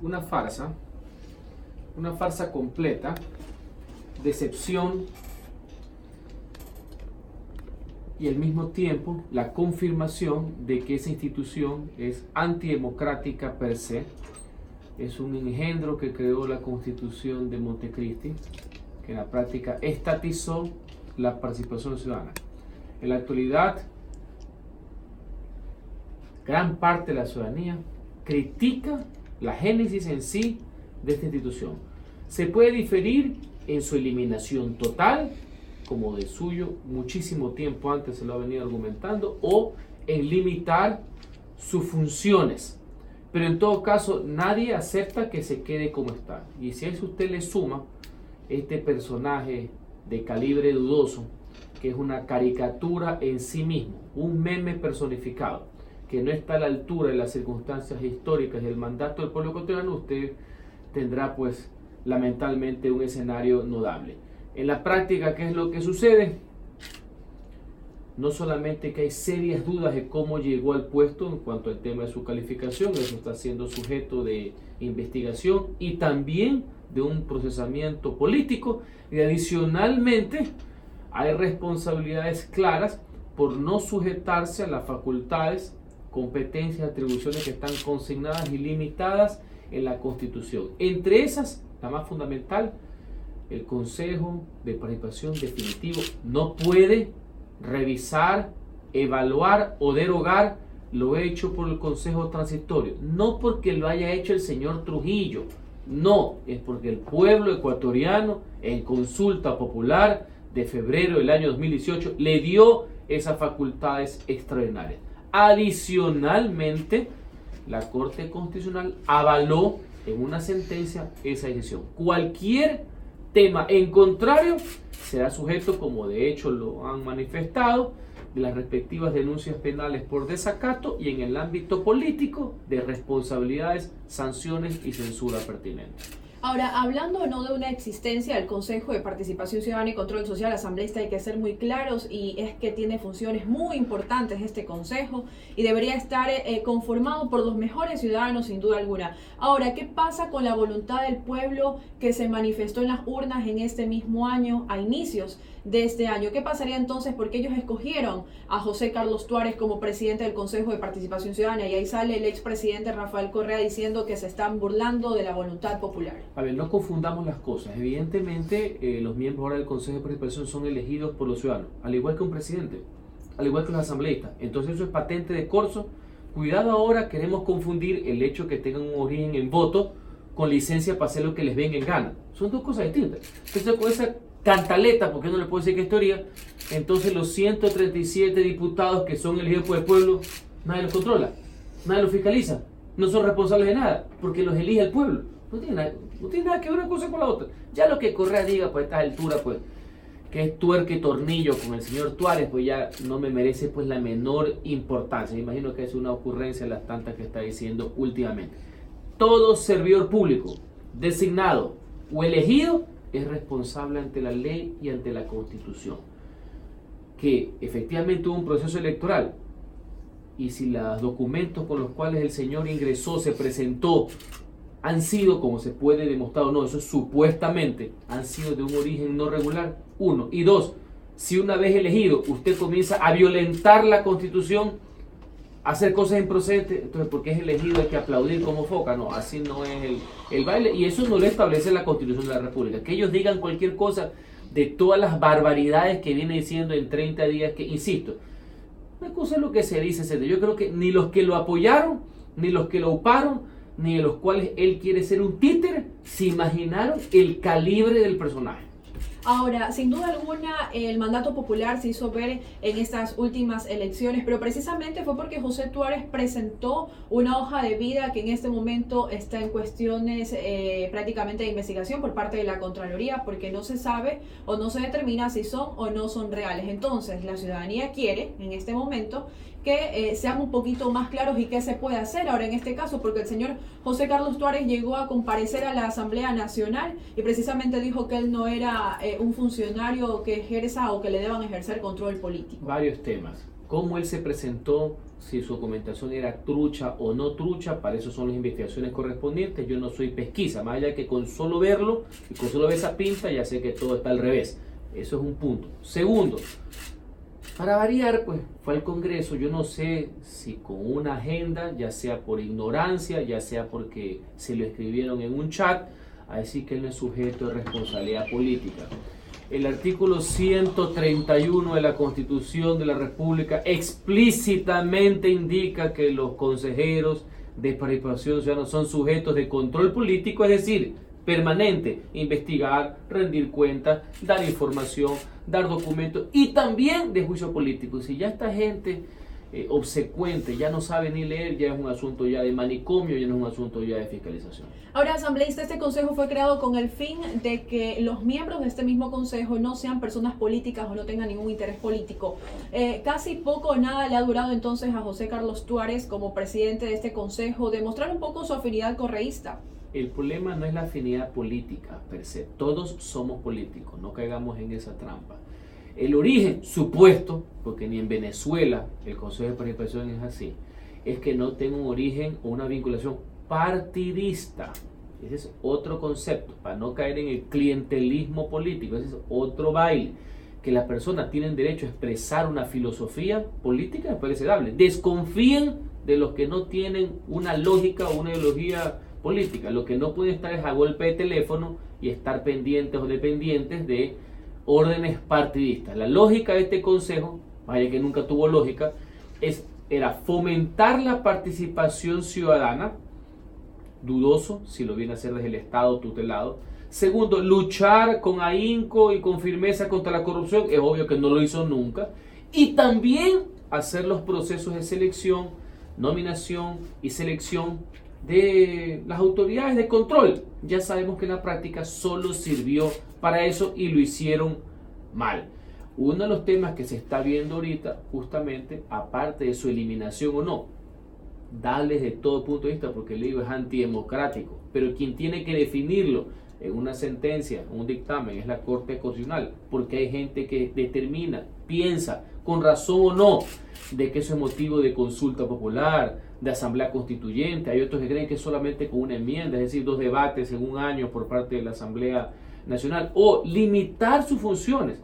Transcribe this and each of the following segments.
una farsa completa, decepción y al mismo tiempo la confirmación de que esa institución es antidemocrática per se. Es un engendro que creó la Constitución de Montecristi, que en la práctica estatizó la participación ciudadana. En la actualidad, gran parte de la ciudadanía critica la génesis en sí de esta institución. Se puede diferir en su eliminación total, como de suyo muchísimo tiempo antes se lo ha venido argumentando, o en limitar sus funciones. Pero en todo caso, nadie acepta que se quede como está. Y si a eso usted le suma este personaje de calibre dudoso, que es una caricatura en sí mismo, un meme personificado, que no está a la altura de las circunstancias históricas y el mandato del pueblo ecuatoriano, usted tendrá pues lamentablemente un escenario notable. En la práctica, ¿qué es lo que sucede? No solamente que hay serias dudas de cómo llegó al puesto en cuanto al tema de su calificación, eso está siendo sujeto de investigación y también de un procesamiento político, y adicionalmente hay responsabilidades claras por no sujetarse a las facultades, competencias, atribuciones que están consignadas y limitadas en la Constitución. Entre esas, la más fundamental, el Consejo de Participación Definitivo no puede revisar, evaluar o derogar lo hecho por el Consejo Transitorio. No porque lo haya hecho el señor Trujillo, no, es porque el pueblo ecuatoriano en consulta popular de febrero del año 2018 le dio esas facultades extraordinarias. Adicionalmente, la Corte Constitucional avaló en una sentencia esa decisión. Cualquier tema en contrario será sujeto, como de hecho lo han manifestado, de las respectivas denuncias penales por desacato y en el ámbito político de responsabilidades, sanciones y censura pertinentes. Ahora, hablando o no de una existencia del Consejo de Participación Ciudadana y Control Social Asambleísta, hay que ser muy claros y es que tiene funciones muy importantes este Consejo y debería estar conformado por los mejores ciudadanos sin duda alguna. Ahora, ¿qué pasa con la voluntad del pueblo que se manifestó en las urnas en este mismo año, a inicios de este año? ¿Qué pasaría entonces? Porque ellos escogieron a José Carlos Tuárez como presidente del Consejo de Participación Ciudadana y ahí sale el expresidente Rafael Correa diciendo que se están burlando de la voluntad popular. A ver, no confundamos las cosas. Evidentemente, los miembros ahora del Consejo de Participación son elegidos por los ciudadanos, al igual que un presidente, al igual que los asambleístas. Entonces eso es patente de corso. Cuidado ahora, queremos confundir el hecho que tengan un origen en voto con licencia para hacer lo que les venga en gana. Son dos cosas distintas. Entonces con esa cantaleta, porque no le puedo decir que es teoría, entonces los 137 diputados que son elegidos por el pueblo, nadie los controla, nadie los fiscaliza, no son responsables de nada, porque los elige el pueblo. No tiene nada que ver una cosa con la otra. Ya lo que Correa diga pues a estas alturas, pues, que es tuerca y tornillo con el señor Tuárez, pues ya no me merece pues la menor importancia. Me imagino que es una ocurrencia de las tantas que está diciendo últimamente. Todo servidor público, designado o elegido, es responsable ante la ley y ante la Constitución. Que efectivamente hubo un proceso electoral y si los documentos con los cuales el señor ingresó, se presentó, han sido, como se puede demostrar o no, eso supuestamente han sido de un origen no regular, uno. Y dos, si una vez elegido usted comienza a violentar la Constitución, a hacer cosas improcedentes, entonces porque es elegido hay que aplaudir como foca. No, así no es el baile, y eso no lo establece la Constitución de la República. Que ellos digan cualquier cosa de todas las barbaridades que viene diciendo en 30 días, que insisto, una cosa es lo que se dice, yo creo que ni los que lo apoyaron, ni los que lo uparon, ni de los cuales él quiere ser un títere, se imaginaron el calibre del personaje. Ahora, sin duda alguna, el mandato popular se hizo ver en estas últimas elecciones, pero precisamente fue porque José Tuárez presentó una hoja de vida que en este momento está en cuestiones prácticamente de investigación por parte de la Contraloría, porque no se sabe o no se determina si son o no son reales. Entonces, la ciudadanía quiere, en este momento, que seamos un poquito más claros y qué se puede hacer ahora en este caso, porque el señor José Carlos Tuárez llegó a comparecer a la Asamblea Nacional y precisamente dijo que él no era un funcionario que ejerza o que le deban ejercer control político. Varios temas. Cómo él se presentó si su documentación era trucha o no trucha, para eso son las investigaciones correspondientes. Yo no soy pesquisa, más allá de que con solo verlo y con solo ver esa pinta ya sé que todo está al revés. Eso es un punto. Segundo, para variar, pues fue al Congreso, yo no sé si con una agenda, ya sea por ignorancia, ya sea porque se lo escribieron en un chat, a decir que él no es sujeto de responsabilidad política. El artículo 131 de la Constitución de la República explícitamente indica que los consejeros de participación ciudadana son sujetos de control político, es decir, permanente, investigar, rendir cuentas, dar información, dar documentos y también de juicio político. Si ya esta gente obsecuente ya no sabe ni leer, ya es un asunto ya de manicomio, ya no es un asunto ya de fiscalización. Ahora, asambleísta, este consejo fue creado con el fin de que los miembros de este mismo consejo no sean personas políticas o no tengan ningún interés político. Casi poco o nada le ha durado entonces a José Carlos Tuárez como presidente de este consejo demostrar un poco su afinidad correísta. El problema no es la afinidad política per se, todos somos políticos, no caigamos en esa trampa. El origen supuesto, porque ni en Venezuela el Consejo de Participación es así, es que no tenga un origen o una vinculación partidista. Ese es otro concepto, para no caer en el clientelismo político. Ese es otro baile, que las personas tienen derecho a expresar una filosofía política, me parece dable. Desconfíen de los que no tienen una lógica o una ideología política. Lo que no pueden estar es a golpe de teléfono y estar pendientes o dependientes de órdenes partidistas. La lógica de este consejo, vaya que nunca tuvo lógica, era fomentar la participación ciudadana, dudoso si lo viene a hacer desde el Estado tutelado. Segundo, luchar con ahínco y con firmeza contra la corrupción, es obvio que no lo hizo nunca. Y también hacer los procesos de selección, nominación y selección de las autoridades de control. Ya sabemos que en la práctica solo sirvió para eso y lo hicieron mal. Uno de los temas que se está viendo ahorita, justamente, aparte de su eliminación o no, darles de todo punto de vista, porque el libro es antidemocrático, pero quien tiene que definirlo en una sentencia, un dictamen, es la Corte Constitucional, porque hay gente que determina, piensa, con razón o no, de que eso es motivo de consulta popular, de asamblea constituyente. Hay otros que creen que solamente con una enmienda, es decir, 2 debates en un año por parte de la Asamblea Nacional, o limitar sus funciones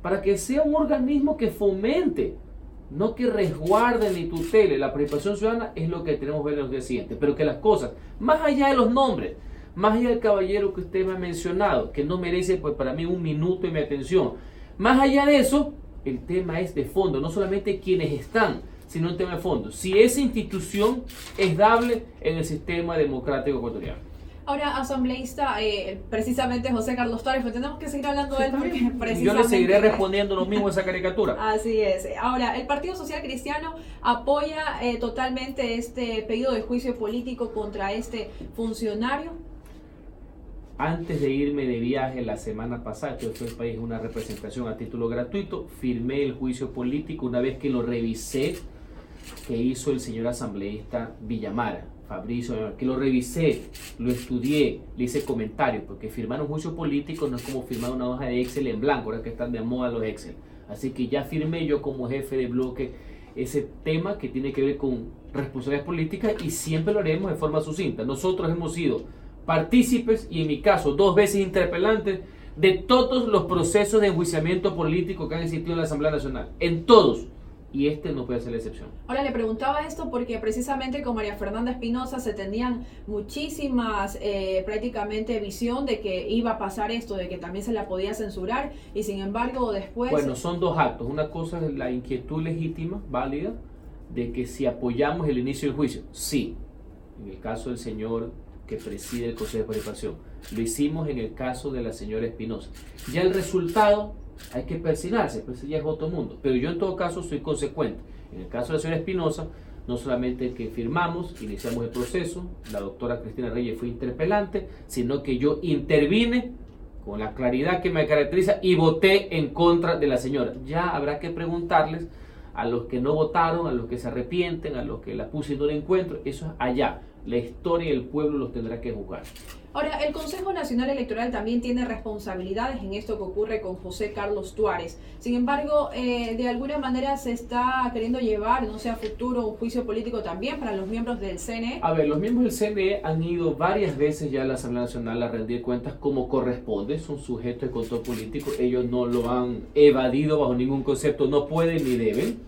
para que sea un organismo que fomente, no que resguarde ni tutele. La participación ciudadana es lo que tenemos que ver en los días siguientes, pero que las cosas, más allá de los nombres, más allá del caballero que usted me ha mencionado, que no merece pues para mí un minuto de mi atención, más allá de eso, el tema es de fondo, no solamente quienes están, sino un tema de fondo. Si esa institución es dable en el sistema democrático ecuatoriano. Ahora, asambleísta, precisamente José Carlos Tuárez, pues tenemos que seguir hablando de él porque precisamente... Yo le seguiré respondiendo lo mismo a esa caricatura. Así es. Ahora, el Partido Social Cristiano apoya totalmente este pedido de juicio político contra este funcionario. Antes de irme de viaje la semana pasada, yo fui al país una representación a título gratuito, firmé el juicio político una vez que lo revisé, que hizo el señor asambleísta Villamara, Fabricio, que lo revisé, lo estudié, le hice comentarios, porque firmar un juicio político no es como firmar una hoja de Excel en blanco, ahora que están de moda los Excel. Así que ya firmé yo como jefe de bloque ese tema que tiene que ver con responsabilidades políticas y siempre lo haremos de forma sucinta. Nosotros hemos sido partícipes y en mi caso 2 veces interpelantes de todos los procesos de enjuiciamiento político que han existido en la Asamblea Nacional, en todos. Y este no puede ser la excepción. Ahora le preguntaba esto porque precisamente con María Fernanda Espinosa se tenían muchísimas prácticamente visión de que iba a pasar esto, de que también se la podía censurar y sin embargo después... Bueno, son 2 actos. Una cosa es la inquietud legítima, válida, de que si apoyamos el inicio del juicio, sí, en el caso del señor que preside el Consejo de Participación. Lo hicimos en el caso de la señora Espinosa. Ya el resultado hay que persignarse, pues ya es otro mundo. Pero yo en todo caso soy consecuente. En el caso de la señora Espinosa, no solamente que firmamos, iniciamos el proceso, la doctora Cristina Reyes fue interpelante, sino que yo intervine con la claridad que me caracteriza y voté en contra de la señora. Ya habrá que preguntarles a los que no votaron, a los que se arrepienten, a los que la puse y no la encuentro, eso es allá. La historia y el pueblo los tendrá que juzgar. Ahora, el Consejo Nacional Electoral también tiene responsabilidades en esto que ocurre con José Carlos Tuárez. Sin embargo, de alguna manera se está queriendo llevar, no sé, a futuro un juicio político también para los miembros del CNE. A ver, los miembros del CNE han ido varias veces ya a la Asamblea Nacional a rendir cuentas como corresponde, son sujetos de control político, ellos no lo han evadido bajo ningún concepto, no pueden ni deben.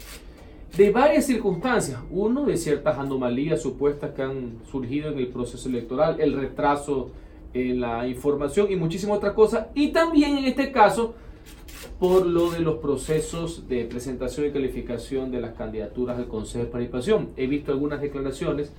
De varias circunstancias, uno de ciertas anomalías supuestas que han surgido en el proceso electoral, el retraso en la información y muchísimas otras cosas, y también en este caso por lo de los procesos de presentación y calificación de las candidaturas al Consejo de Participación. He visto algunas declaraciones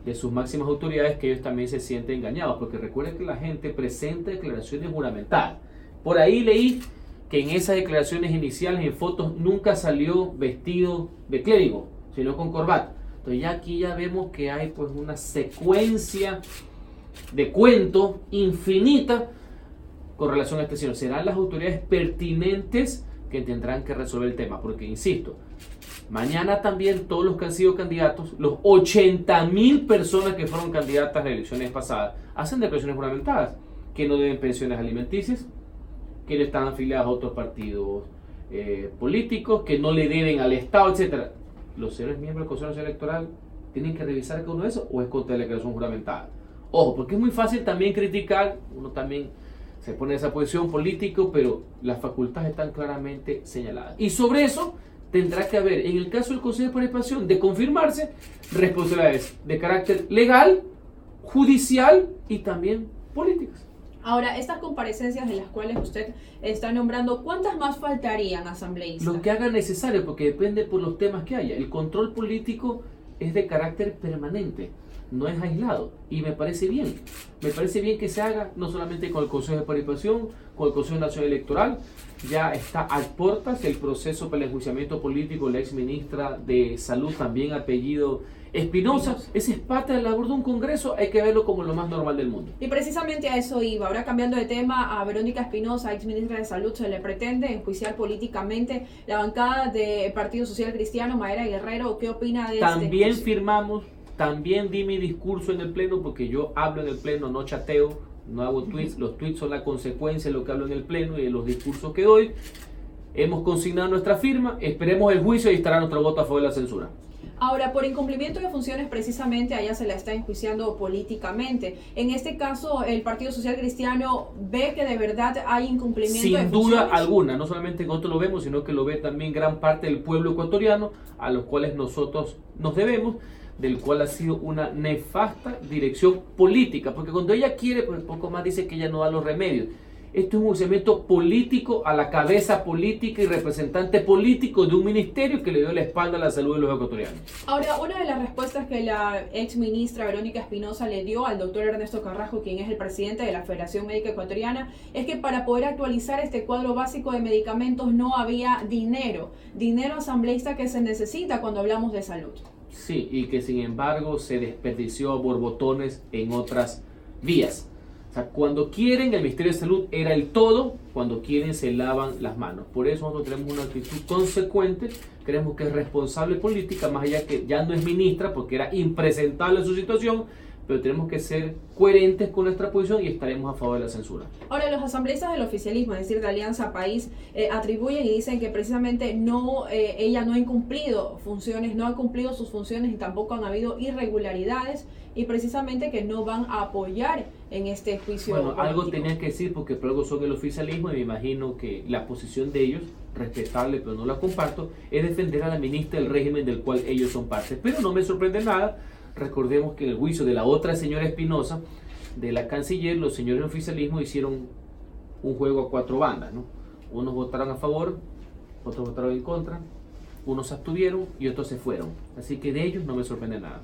de sus máximas autoridades que ellos también se sienten engañados, porque recuerden que la gente presenta declaraciones juramentadas. Por ahí leí que en esas declaraciones iniciales, en fotos, nunca salió vestido de clérigo, sino con corbata. Entonces ya aquí ya vemos que hay pues una secuencia de cuentos infinita con relación a este señor. Serán las autoridades pertinentes que tendrán que resolver el tema, porque insisto, mañana también todos los que han sido candidatos, los 80.000 personas que fueron candidatas a las elecciones pasadas, hacen declaraciones juramentadas, que no deben pensiones alimenticias, que no están afiliados a otros partidos políticos, que no le deben al Estado, etc. Los señores miembros del Consejo Nacional Electoral tienen que revisar cada uno de esos, o es contra la declaración juramentada. Ojo, porque es muy fácil también criticar, uno también se pone en esa posición político, pero las facultades están claramente señaladas. Y sobre eso tendrá que haber, en el caso del Consejo de Participación, de confirmarse, responsabilidades de carácter legal, judicial y también políticas. Ahora, estas comparecencias de las cuales usted está nombrando, ¿cuántas más faltarían, asambleístas? Lo que haga necesario, porque depende por los temas que haya. El control político es de carácter permanente, no es aislado, y me parece bien. Me parece bien que se haga no solamente con el Consejo de Participación, con el Consejo Nacional Electoral. Ya está a puertas el proceso para el enjuiciamiento político de la ex ministra de Salud, también apellido Espinosa. Ese es parte de la labor de un Congreso, hay que verlo como lo más normal del mundo. Y precisamente a eso iba. Ahora, cambiando de tema, a Verónica Espinosa, ex ministra de Salud, se le pretende enjuiciar políticamente. La bancada del Partido Social Cristiano, Mayra Guerrero, ¿qué opina de También este juicio? firmamos, también di mi discurso en el Pleno, porque yo hablo en el Pleno, no chateo, no hago tweets. Los tweets son la consecuencia de lo que hablo en el Pleno y de los discursos que doy. Hemos consignado nuestra firma, esperemos el juicio y estará nuestro voto a favor de la censura. Ahora, por incumplimiento de funciones, precisamente a ella se la está enjuiciando políticamente. En este caso, el Partido Social Cristiano ve que de verdad hay incumplimiento de Sin funciones. duda alguna, no solamente nosotros lo vemos, sino que lo ve también gran parte del pueblo ecuatoriano, a los cuales nosotros nos debemos, del cual ha sido una nefasta dirección política, porque cuando ella quiere, pues poco más dice que ella no da los remedios. Esto es un enjuiciamiento político a la cabeza política y representante político de un ministerio que le dio la espalda a la salud de los ecuatorianos. Ahora, una de las respuestas que la ex ministra Verónica Espinosa le dio al doctor Ernesto Carrasco, quien es el presidente de la Federación Médica Ecuatoriana, es que para poder actualizar este cuadro básico de medicamentos no había dinero asambleísta que se necesita cuando hablamos de salud. Sí, y que sin embargo se desperdició a borbotones en otras vías. O sea, cuando quieren el Ministerio de Salud era el todo, cuando quieren se lavan las manos. Por eso nosotros tenemos una actitud consecuente, creemos que es responsable política, más allá que ya no es ministra porque era impresentable su situación, pero tenemos que ser coherentes con nuestra posición y estaremos a favor de la censura. Ahora, los asambleístas del oficialismo, es decir, de Alianza País, atribuyen y dicen que precisamente ella no ha cumplido funciones, no ha cumplido sus funciones y tampoco han habido irregularidades y precisamente que no van a apoyar en este juicio Bueno, político. algo tenían que decir porque por algo son el oficialismo y me imagino que la posición de ellos, respetable pero no la comparto, es defender a la ministra del régimen del cual ellos son parte. Pero no me sorprende nada. Recordemos que en el juicio de la otra señora Espinosa, de la canciller, los señores del oficialismo hicieron un juego a cuatro bandas, ¿no? Unos votaron a favor, otros votaron en contra, unos se abstuvieron y otros se fueron. Así que de ellos no me sorprende nada.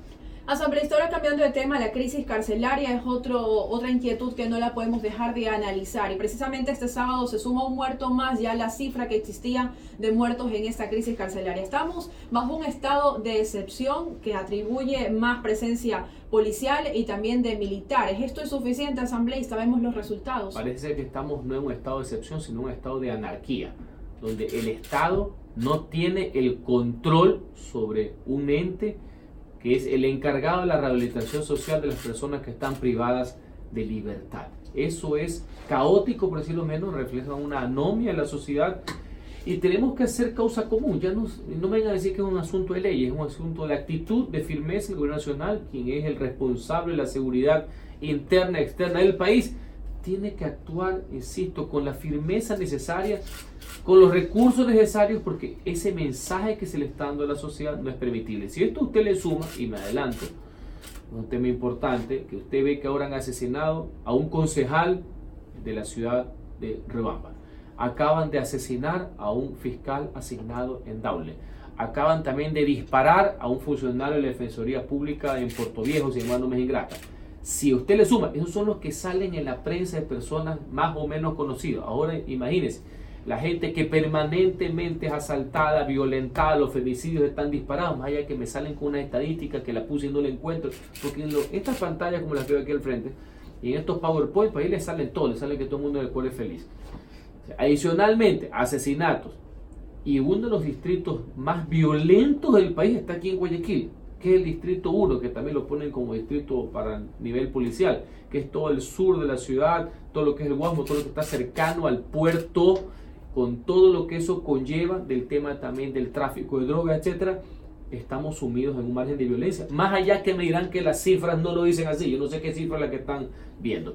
Asambleísta, ahora cambiando de tema, la crisis carcelaria es otra inquietud que no la podemos dejar de analizar. Y precisamente este sábado se suma un muerto más, ya la cifra que existía de muertos en esta crisis carcelaria. Estamos bajo un estado de excepción que atribuye más presencia policial y también de militares. ¿Esto es suficiente, asambleísta? Vemos los resultados. Parece ser que estamos no en un estado de excepción, sino en un estado de anarquía, donde el Estado no tiene el control sobre un ente que es el encargado de la rehabilitación social de las personas que están privadas de libertad. Eso es caótico, por decirlo menos, refleja una anomia en la sociedad y tenemos que hacer causa común. Ya no me vengan a decir que es un asunto de ley, es un asunto de actitud, de firmeza del gobierno nacional, quien es el responsable de la seguridad interna y externa del país. Tiene que actuar, insisto, con la firmeza necesaria, con los recursos necesarios, porque ese mensaje que se le está dando a la sociedad no es permitible. Si esto usted le suma, y me adelanto, un tema importante, que usted ve que ahora han asesinado a un concejal de la ciudad de Riobamba. Acaban de asesinar a un fiscal asignado en Daule. Acaban también de disparar a un funcionario de la Defensoría Pública en Puerto Viejo, sin embargo, Mejigrata. Si usted le suma, esos son los que salen en la prensa de personas más o menos conocidas. Ahora imagínense, la gente que permanentemente es asaltada, violentada, los femicidios están disparados, más allá que me salen con una estadística que la puse y no la encuentro, porque en estas pantallas como las que veo aquí al frente, y en estos PowerPoint, pues ahí le salen todo, le sale que todo el mundo en el pueblo es feliz. O sea, adicionalmente, asesinatos, y uno de los distritos más violentos del país está aquí en Guayaquil, que es el distrito 1, que también lo ponen como distrito para nivel policial, que es todo el sur de la ciudad, todo lo que es el Guasmo, todo lo que está cercano al puerto, con todo lo que eso conlleva del tema también del tráfico de drogas, etcétera. Estamos sumidos en un margen de violencia, más allá que me dirán que las cifras no lo dicen así, yo no sé qué cifra es la que están viendo,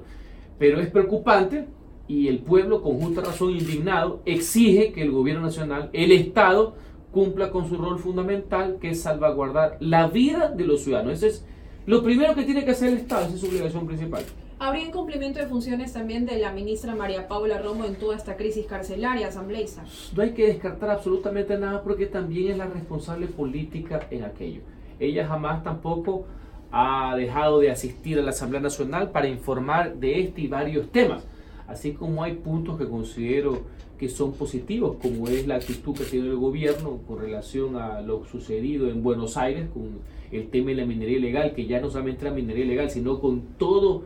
pero es preocupante y el pueblo, con justa razón indignado, exige que el gobierno nacional, el Estado, cumpla con su rol fundamental, que es salvaguardar la vida de los ciudadanos. Eso es lo primero que tiene que hacer el Estado, esa es su obligación principal. ¿Habría incumplimiento de funciones también de la ministra María Paula Romo en toda esta crisis carcelaria, asambleísta? No hay que descartar absolutamente nada, porque también es la responsable política en aquello. Ella jamás tampoco ha dejado de asistir a la Asamblea Nacional para informar de este y varios temas, así como hay puntos que considero que son positivos, como es la actitud que ha tenido el gobierno con relación a lo sucedido en Buenos Aires con el tema de la minería ilegal, que ya no solamente la minería ilegal, sino con todo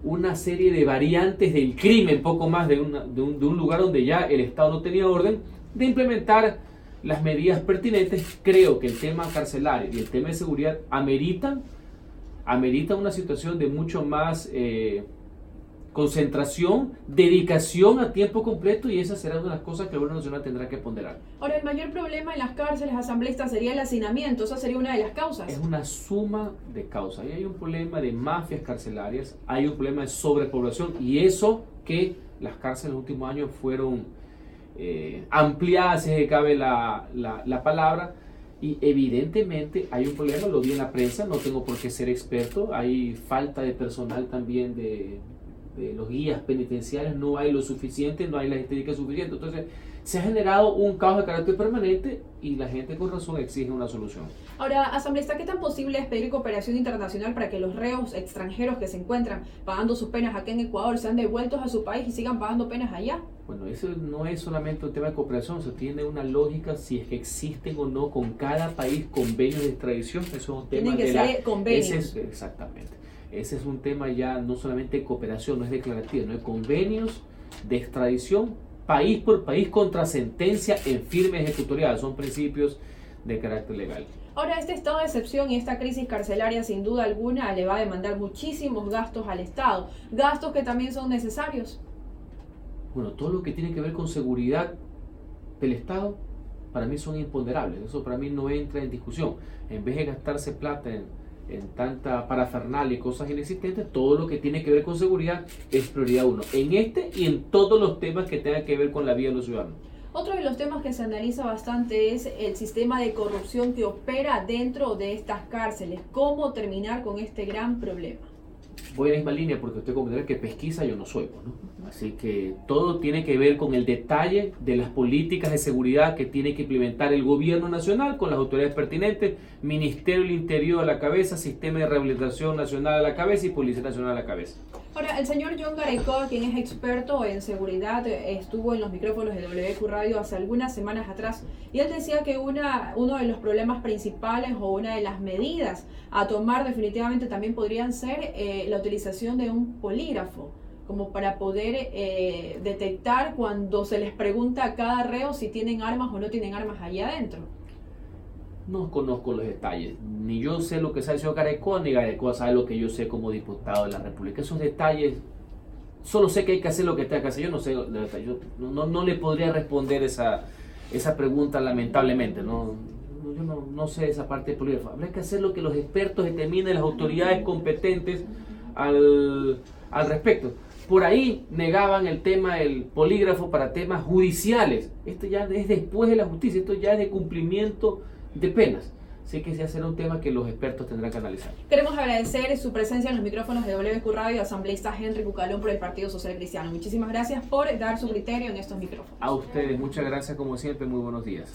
una serie de variantes del crimen, poco más de un lugar donde ya el Estado no tenía orden, de implementar las medidas pertinentes. Creo que el tema carcelario y el tema de seguridad amerita una situación de mucho más concentración, dedicación a tiempo completo, y esa será una de las cosas que el gobierno nacional tendrá que ponderar. Ahora, el mayor problema en las cárceles asambleístas sería el hacinamiento, esa sería una de las causas. Es una suma de causas. Ahí hay un problema de mafias carcelarias, hay un problema de sobrepoblación, y eso que las cárceles en los últimos años fueron ampliadas, si cabe la palabra, y evidentemente hay un problema, lo vi en la prensa, no tengo por qué ser experto, hay falta de personal también de los guías penitenciarios, no hay lo suficiente, no hay las estadísticas suficientes. Entonces se ha generado un caos de carácter permanente y la gente con razón exige una solución. Ahora, asambleísta, ¿qué tan posible es pedir cooperación internacional para que los reos extranjeros que se encuentran pagando sus penas acá en Ecuador sean devueltos a su país y sigan pagando penas allá? Bueno, eso no es solamente un tema de cooperación, eso tiene una lógica si es que existen o no con cada país convenios de extradición. Eso es un tema Tienen que ser convenios. Exactamente. Ese es un tema ya no solamente de cooperación, no es declarativo, no hay convenios de extradición país por país contra sentencia en firme ejecutorial. Son principios de carácter legal. Ahora, este estado de excepción y esta crisis carcelaria sin duda alguna le va a demandar muchísimos gastos al Estado, gastos que también son necesarios. Bueno, todo lo que tiene que ver con seguridad del Estado para mí son imponderables, eso para mí no entra en discusión. En vez de gastarse plata en tanta parafernalia y cosas inexistentes, todo lo que tiene que ver con seguridad es prioridad uno, en este y en todos los temas que tengan que ver con la vida de los ciudadanos. Otro de los temas que se analiza bastante es el sistema de corrupción que opera dentro de estas cárceles. ¿Cómo terminar con este gran problema? Voy a la misma línea porque usted comprenderá que pesquisa yo no soy, ¿no? Así que todo tiene que ver con el detalle de las políticas de seguridad que tiene que implementar el gobierno nacional con las autoridades pertinentes, Ministerio del Interior a la cabeza, Sistema de Rehabilitación Nacional a la cabeza y Policía Nacional a la cabeza. Ahora, el señor John Garecoa, quien es experto en seguridad, estuvo en los micrófonos de WQ Radio hace algunas semanas atrás y él decía que uno de los problemas principales o una de las medidas a tomar definitivamente también podrían ser la utilización de un polígrafo, como para poder detectar cuando se les pregunta a cada reo si tienen armas o no tienen armas allá adentro. No conozco los detalles, ni yo sé lo que sabe el señor Garecoa, ni Garecoa sabe lo que yo sé como diputado de la República. Esos detalles, solo sé que hay que hacer lo que tenga que hacer. Yo no sé, yo no le podría responder esa pregunta, lamentablemente. Yo no sé esa parte de polígrafo. Habría que hacer lo que los expertos determinen, las autoridades competentes al respecto. Por ahí negaban el tema del polígrafo para temas judiciales. Esto ya es después de la justicia, esto ya es de cumplimiento de penas. Así que ese será un tema que los expertos tendrán que analizar. Queremos agradecer su presencia en los micrófonos de WQ Radio, asambleísta Henry Bucalón por el Partido Social Cristiano. Muchísimas gracias por dar su criterio en estos micrófonos. A ustedes, muchas gracias como siempre, muy buenos días.